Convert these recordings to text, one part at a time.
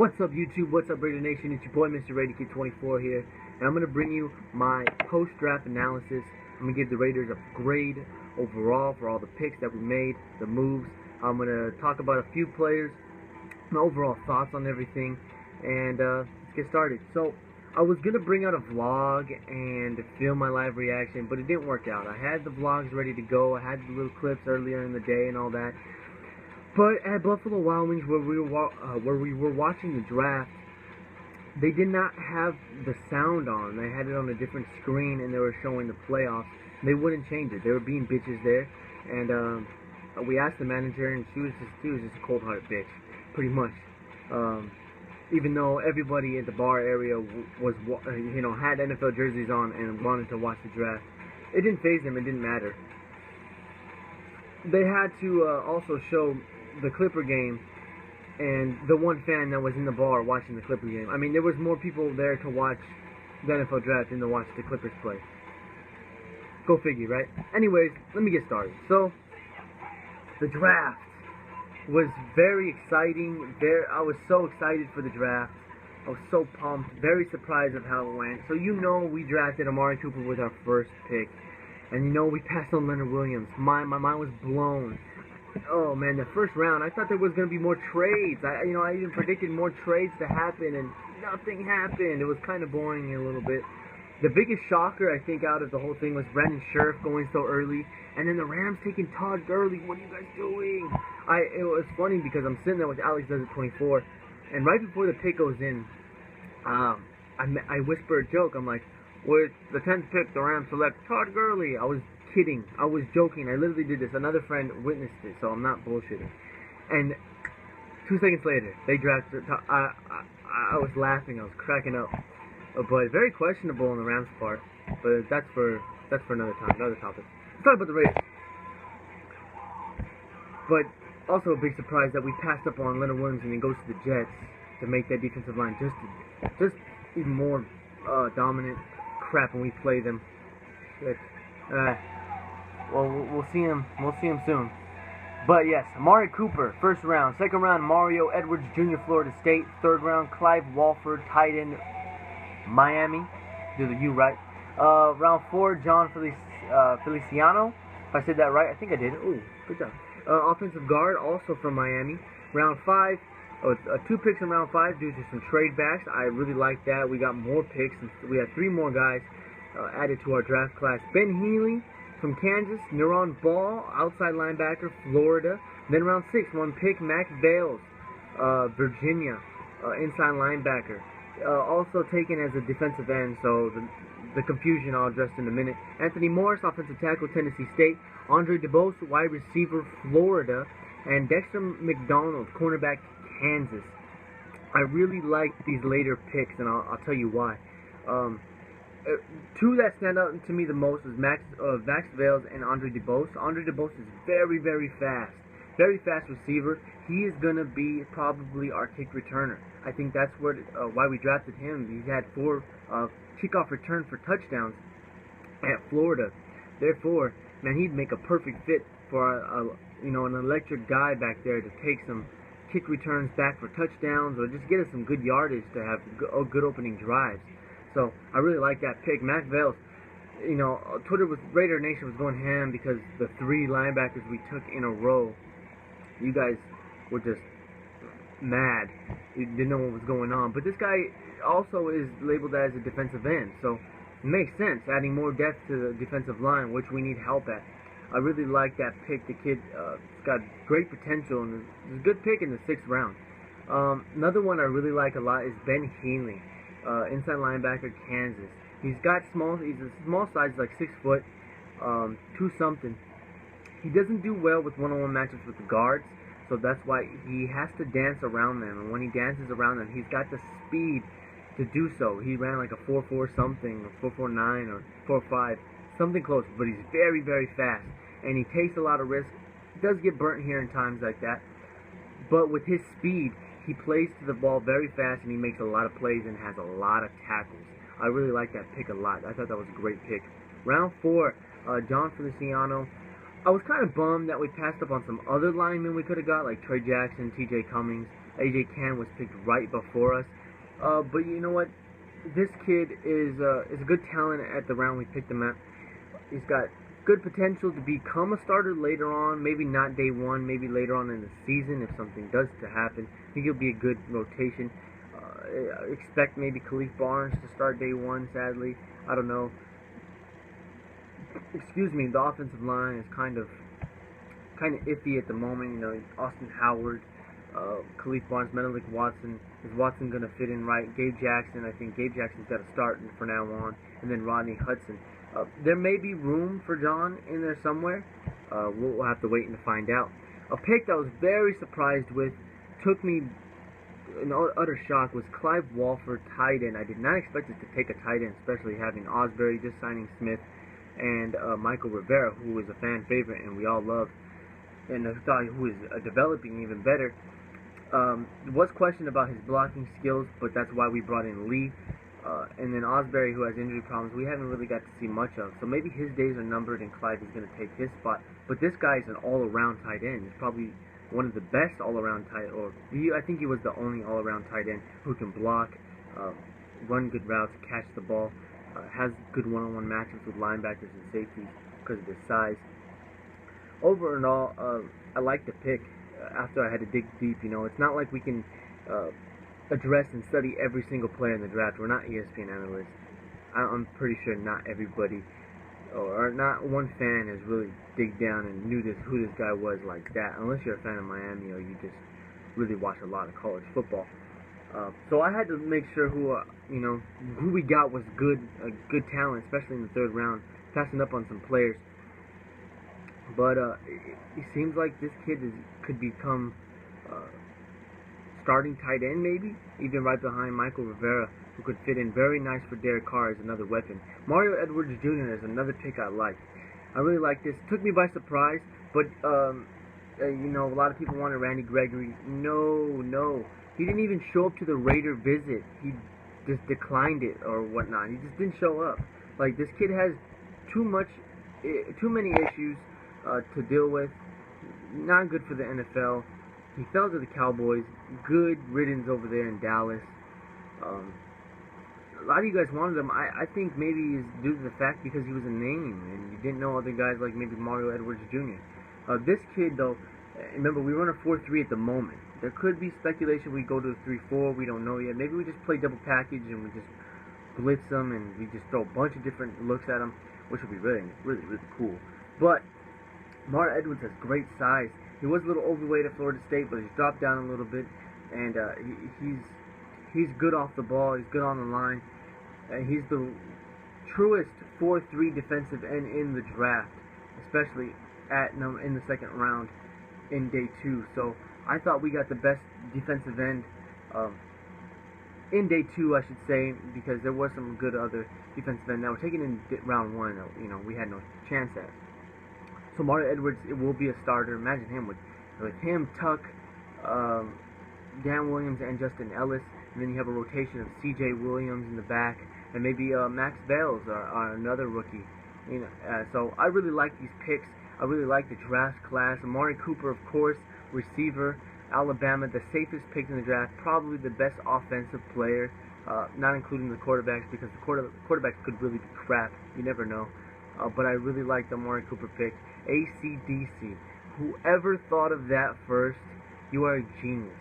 What's up, YouTube? What's up, Raider Nation? It's your boy, Mr. Raider Kid 24 here, and I'm going to bring you my post-draft analysis. I'm going to give the Raiders a grade overall for all the picks that we made, the moves. I'm going to talk about a few players, my overall thoughts on everything, and let's get started. So, I was going to bring out a vlog and film my live reaction, but it didn't work out. I had the vlogs ready to go. I had the little clips earlier in the day and all that. But at Buffalo Wild Wings, where we were watching the draft, they did not have the sound on. They had it on a different screen, and they were showing the playoffs. They wouldn't change it. They were being bitches there, and we asked the manager, and she was just a cold-hearted bitch, pretty much. Even though everybody at the bar area was, had NFL jerseys on and wanted to watch the draft, it didn't faze them. It didn't matter. They had to also show the Clipper game and the one fan that was in the bar watching the Clipper game. I mean, there was more people there to watch the NFL draft than to watch the Clippers play. Go figure, right? Anyways, let me get started. So, the draft was very exciting. I was so excited for the draft. I was so pumped. Very surprised of how it went. So we drafted Amari Cooper with our first pick. And we passed on Leonard Williams. My mind was blown. Oh man, the first round, I thought there was going to be more trades. I even predicted more trades to happen, and nothing happened. It was kind of boring a little bit. The biggest shocker, I think, out of the whole thing was Brandon Scherff going so early, and then the Rams taking Todd Gurley. What are you guys doing? It was funny because I'm sitting there with Alex Does It 24, and right before the pick goes in, I whisper a joke. I'm like, with the 10th pick, the Rams select Todd Gurley. I was kidding. I was joking. I literally did this. Another friend witnessed it, so I'm not bullshitting. And 2 seconds later, they drafted. I was laughing. I was cracking up. But very questionable on the Rams' part. But that's for another time, another topic. Let's talk about the Raiders. But also a big surprise that we passed up on Leonard Williams and he goes to the Jets to make that defensive line just even more dominant crap when we play them. Well, we'll see him. We'll see him soon. But yes, Amari Cooper, first round. Second round, Mario Edwards Jr., Florida State. Third round, Clive Walford, tight end, Miami. Do the U right. Round 4, John Feliciano. If I said that right, I think I did. Ooh, good job. Offensive guard, also from Miami. Round 5. 2 picks in round 5 due to some trade backs. I really like that. We got more picks. We had 3 more guys added to our draft class. Ben Healy from Kansas, Neuron Ball, outside linebacker, Florida. Then round 6, 1 pick, Mac Bales, Virginia, inside linebacker. Also taken as a defensive end, so the confusion I'll address in a minute. Anthony Morris, offensive tackle, Tennessee State. Andre DeBose, wide receiver, Florida. And Dexter McDonald, cornerback, Kansas. I really like these later picks, and I'll tell you why. 2 that stand out to me the most is Max Vales and Andre DeBose. Andre DeBose is very, very fast. Very fast receiver. He is going to be probably our kick returner. I think that's why we drafted him. He's had 4 kickoff return for touchdowns at Florida. Therefore, man, he'd make a perfect fit for an electric guy back there to take some kick returns back for touchdowns or just get us some good yardage to have good opening drives. So, I really like that pick. Mac Vales, Raider Nation was going ham because the 3 linebackers we took in a row, you guys were just mad. You didn't know what was going on. But this guy also is labeled as a defensive end, so it makes sense, adding more depth to the defensive line, which we need help at. I really like that pick. The kid got great potential, and it's a good pick in the 6th round. Another one I really like a lot is Ben Healy. Inside linebacker, Kansas. He's a small size, like 6 foot, 2 something. He doesn't do well with one-on-one matchups with the guards, so that's why he has to dance around them. And when he dances around them, he's got the speed to do so. He ran like a 4.4 something, or 4.49, or 4.5, something close. But he's very, very fast, and he takes a lot of risks. He does get burnt here in times like that, but with his speed, he plays to the ball very fast, and he makes a lot of plays and has a lot of tackles. I really like that pick a lot. I thought that was a great pick. Round 4, John Feliciano. I was kind of bummed that we passed up on some other linemen we could have got, like Trey Jackson, T.J. Cummings. AJ Can was picked right before us. But you know what? This kid is a good talent at the round we picked him at. He's got good potential to become a starter later on. Maybe not day one. Maybe later on in the season if something does to happen. I think he'll be a good rotation. Expect maybe Khalif Barnes to start day one. Sadly, I don't know. Excuse me. The offensive line is kind of iffy at the moment. You know, Austin Howard, Khalif Barnes, Menelik Watson. Is Watson going to fit in right? Gabe Jackson. I think Gabe Jackson's got to start for now on, and then Rodney Hudson. There may be room for John in there somewhere. We'll have to wait and find out. A pick that I was very surprised with, took me an utter shock, was Clive Walford, tight end. I did not expect us to take a tight end, especially having Osbury just signing Smith and Michael Rivera, who is a fan favorite and we all love, and I thought who is developing even better. Was questioned about his blocking skills, but that's why we brought in Lee. And then Osbury, who has injury problems, we haven't really got to see much of. So maybe his days are numbered and Clive is going to take his spot. But this guy is an all-around tight end. He's probably one of the best all-around tight end. I think he was the only all-around tight end who can block, run good routes, catch the ball, has good one-on-one matchups with linebackers and safeties because of his size. Over and all, I like the pick. After I had to dig deep, you know, it's not like we can address and study every single player in the draft. We're not ESPN analysts. I'm pretty sure not everybody, or not one fan has really dig down and knew who this guy was like that, unless you're a fan of Miami or you just really watch a lot of college football. So I had to make sure who we got was good talent, especially in the third round, passing up on some players. But it seems like this kid could become starting tight end, maybe even right behind Michael Rivera, who could fit in very nice for Derek Carr as another weapon. Mario Edwards Jr. is another pick I like. I really like this. Took me by surprise, but a lot of people wanted Randy Gregory. No, he didn't even show up to the Raider visit. He just declined it or whatnot. He just didn't show up. Like, this kid has too many issues to deal with. Not good for the NFL. He fell to the Cowboys. Good riddance over there in Dallas. A lot of you guys wanted him. I think maybe it's due to the fact because he was a name and you didn't know other guys like maybe Mario Edwards Jr. This kid, though, remember, we run a 4-3 at the moment. There could be speculation we go to a 3-4. We don't know yet. Maybe we just play double package and we just blitz them and we just throw a bunch of different looks at them, which would be really, really, really cool. But Mario Edwards has great size. He was a little overweight at Florida State, but he's dropped down a little bit, and he's good off the ball. He's good on the line. He's the truest 4-3 defensive end in the draft, especially in the second round in day 2. So I thought we got the best defensive end in day 2, I should say, because there was some good other defensive end that were taken in round 1. We had no chance at. So Mario Edwards, it will be a starter. Imagine him with him, Tuck, Dan Williams, and Justin Ellis. And then you have a rotation of C.J. Williams in the back, and maybe Max Bales are another rookie. So I really like these picks. I really like the draft class. Amari Cooper, of course, receiver, Alabama, the safest pick in the draft, probably the best offensive player, not including the quarterbacks, because the quarterbacks could really be crap. You never know. But I really like the Amari Cooper pick. AC/DC. Whoever thought of that first, you are a genius.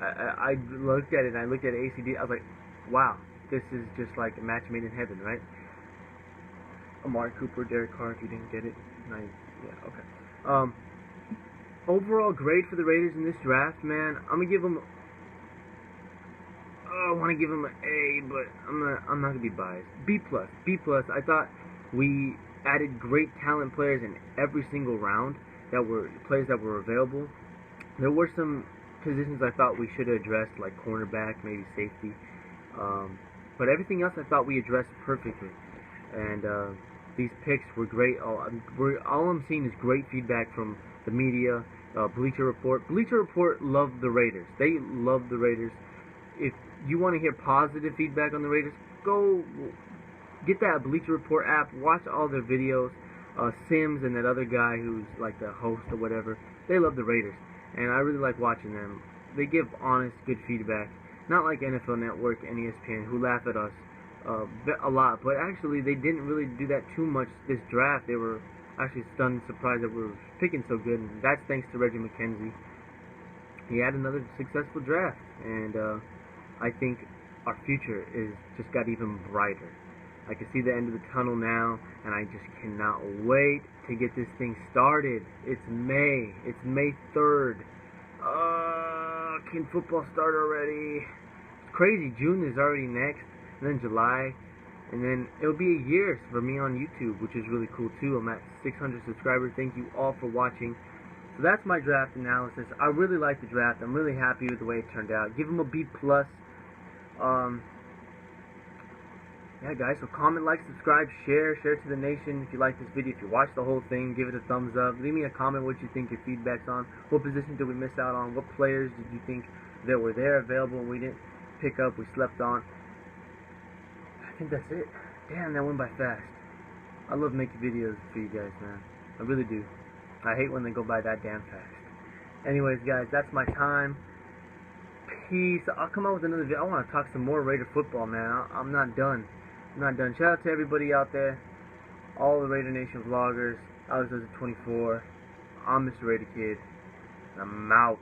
I looked at it, and I looked at AC/DC. I was like, wow, this is just like a match made in heaven, right? Amari Cooper, Derek Carr, if you didn't get it. Yeah, okay. Overall grade for the Raiders in this draft, man, I'm gonna give them. I want to give them an A, but I'm not gonna be biased. B+. I thought we added great talent players in every single round that were players that were available. There were some positions I thought we should have addressed, like cornerback, maybe safety. But everything else I thought we addressed perfectly. And these picks were great. All I'm seeing is great feedback from the media. Bleacher Report. Bleacher Report loved the Raiders. They love the Raiders. If you want to hear positive feedback on the Raiders, go get that Bleacher Report app. Watch all their videos. Sims and that other guy who's like the host or whatever. They love the Raiders. And I really like watching them. they give honest, good feedback. Not like NFL Network and ESPN, who laugh at us a lot. But actually, they didn't really do that too much this draft. They were actually stunned, surprised that we were picking so good. And that's thanks to Reggie McKenzie. He had another successful draft, and I think our future is just got even brighter. I can see the end of the tunnel now, and I just cannot wait to get this thing started. It's May. It's May 3rd. Can football start already? It's crazy. June is already next, and then July, and then it'll be a year for me on YouTube, which is really cool too. I'm at 600 subscribers. Thank you all for watching. So that's my draft analysis. I really like the draft. I'm really happy with the way it turned out. Give him a B+. Yeah, guys, so comment, like, subscribe, share to the nation if you like this video. If you watched the whole thing, give it a thumbs up. Leave me a comment what you think, your feedback's on. What position did we miss out on? What players did you think that were there available and we didn't pick up, we slept on? I think that's it. Damn, that went by fast. I love making videos for you guys, man. I really do. I hate when they go by that damn fast. Anyways, guys, that's my time. Peace. I'll come out with another video. I want to talk some more Raider football, man. I'm not done. I'm not done. Shout out to everybody out there. All the Raider Nation vloggers. Alex does it 24. I'm Mr. Raider Kid. And I'm out.